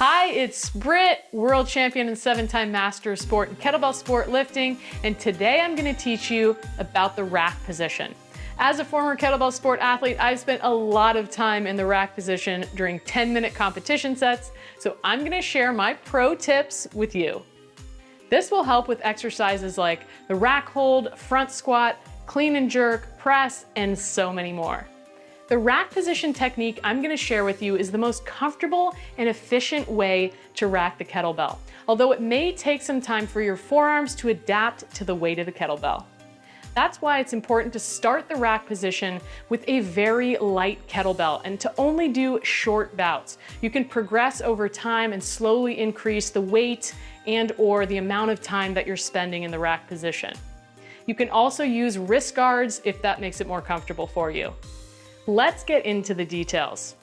Hi, it's Britt, world champion and 7-time master of sport in kettlebell sport lifting, and today I'm going to teach you about the rack position. As a former kettlebell sport athlete, I've spent a lot of time in the rack position during 10-minute competition sets, so I'm going to share my pro tips with you. This will help with exercises like the rack hold, front squat, clean and jerk, press, and so many more. The rack position technique I'm going to share with you is the most comfortable and efficient way to rack the kettlebell, although it may take some time for your forearms to adapt to the weight of the kettlebell. That's why it's important to start the rack position with a very light kettlebell and to only do short bouts. You can progress over time and slowly increase the weight and/or the amount of time that you're spending in the rack position. You can also use wrist guards if that makes it more comfortable for you. Let's get into the details.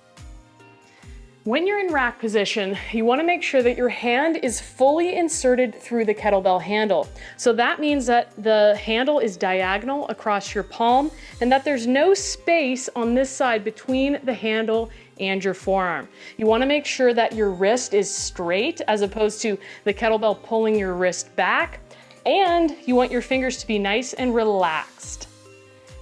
When you're in rack position, you want to make sure that your hand is fully inserted through the kettlebell handle. So that means that the handle is diagonal across your palm and that there's no space on this side between the handle and your forearm. You want to make sure that your wrist is straight as opposed to the kettlebell pulling your wrist back, and you want your fingers to be nice and relaxed.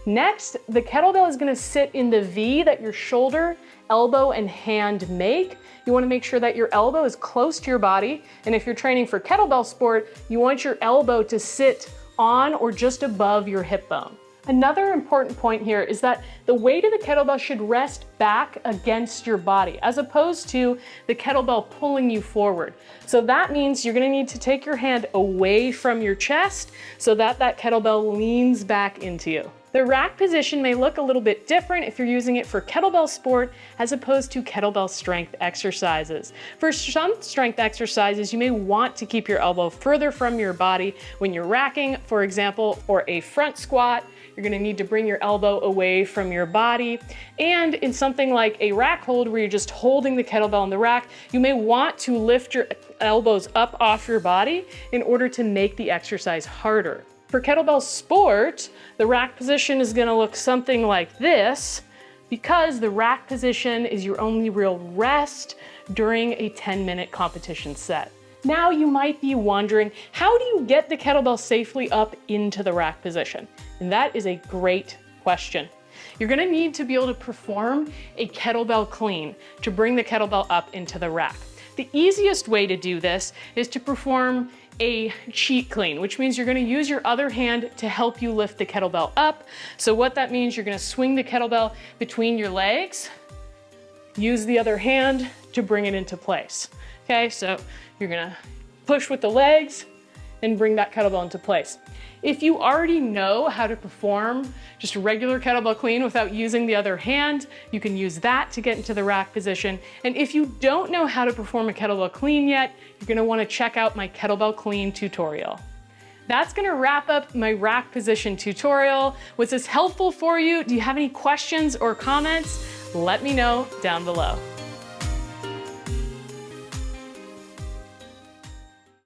Next, the kettlebell is going to sit in the V that your shoulder, elbow, and hand make. You want to make sure that your elbow is close to your body, and if you're training for kettlebell sport, you want your elbow to sit on or just above your hip bone. Another important point here is that the weight of the kettlebell should rest back against your body as opposed to the kettlebell pulling you forward. So that means you're going to need to take your hand away from your chest so that that kettlebell leans back into you. The rack position may look a little bit different if you're using it for kettlebell sport as opposed to kettlebell strength exercises. For some strength exercises, you may want to keep your elbow further from your body when you're racking. For example, for a front squat, you're gonna need to bring your elbow away from your body. And in something like a rack hold where you're just holding the kettlebell in the rack, you may want to lift your elbows up off your body in order to make the exercise harder. For kettlebell sport, the rack position is going to look something like this because the rack position is your only real rest during a 10-minute competition set. Now you might be wondering, how do you get the kettlebell safely up into the rack position? And that is a great question. You're going to need to be able to perform a kettlebell clean to bring the kettlebell up into the rack. The easiest way to do this is to perform a cheat clean, which means you're going to use your other hand to help you lift the kettlebell up. So what that means, you're going to swing the kettlebell between your legs, use the other hand to bring it into place. Okay, so you're going to push with the legs and bring that kettlebell into place. If you already know how to perform just a regular kettlebell clean without using the other hand, you can use that to get into the rack position. And if you don't know how to perform a kettlebell clean yet, you're going to want to check out my kettlebell clean tutorial. That's going to wrap up my rack position tutorial. Was this helpful for you? Do you have any questions or comments? Let me know down below.